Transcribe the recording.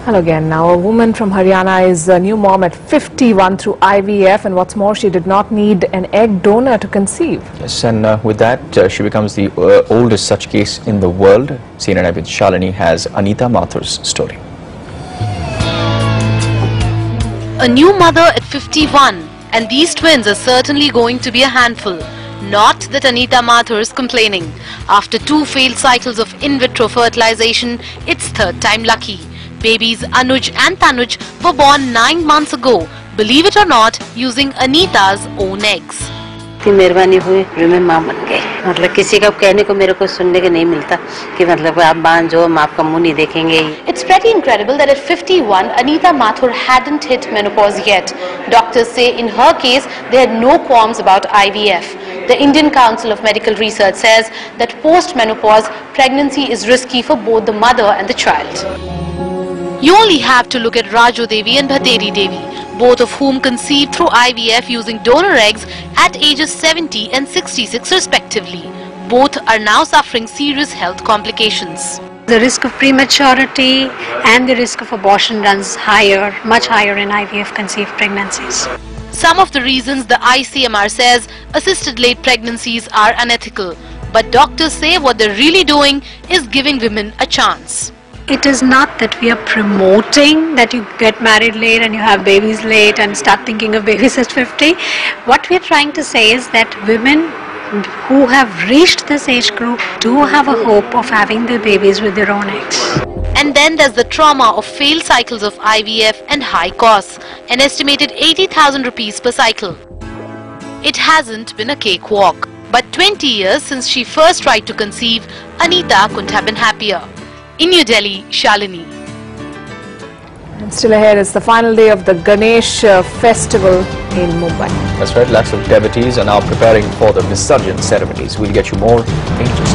Hello again. Now, a woman from Haryana is a new mom at 51 through IVF, and what's more, she did not need an egg donor to conceive. Yes, and with that, she becomes the oldest such case in the world. CNN with Shalini has Anita Mathur's story. A new mother at 51, and these twins are certainly going to be a handful. Not that Anita Mathur is complaining. After 2 failed cycles of in vitro fertilization, it's third time lucky. Babies Anuj and Tanuj were born 9 months ago, believe it or not, using Anita's own eggs. मेहरबानी हुई जो मैं मां बन गई। मतलब किसी का कहने को मेरे को सुनने के नहीं मिलता कि मतलब आप बांझ हो, हम आपका मुंह नहीं देखेंगे। It's pretty incredible that at 51, Anita Mathur hadn't hit menopause yet. Doctors say in her case, they had no qualms about IVF. The Indian Council of Medical Research says that post-menopause, pregnancy is risky for both the mother and the child. You only have to look at Raju Devi and Bhateri Devi, both of whom conceived through IVF using donor eggs at ages 70 and 66 respectively. Both are now suffering serious health complications. The risk of prematurity and the risk of abortion runs higher, much higher in IVF conceived pregnancies. Some of the reasons the ICMR says assisted late pregnancies are unethical, but doctors say what they're really doing is giving women a chance. It is not that we are promoting that you get married late and you have babies late and start thinking of babies at 50. What we are trying to say is that women who have reached this age group do have a hope of having their babies with their own eggs. And then there's the trauma of failed cycles of IVF and high costs, an estimated 80,000 rupees per cycle. It hasn't been a cakewalk, but 20 years since she first tried to conceive, Anita couldn't have been happier. In New Delhi, Shalini. And still ahead is the final day of the Ganesh festival in Mumbai. That's right, lakhs of devotees are now preparing for the Visarjan ceremonies. We'll get you more in just a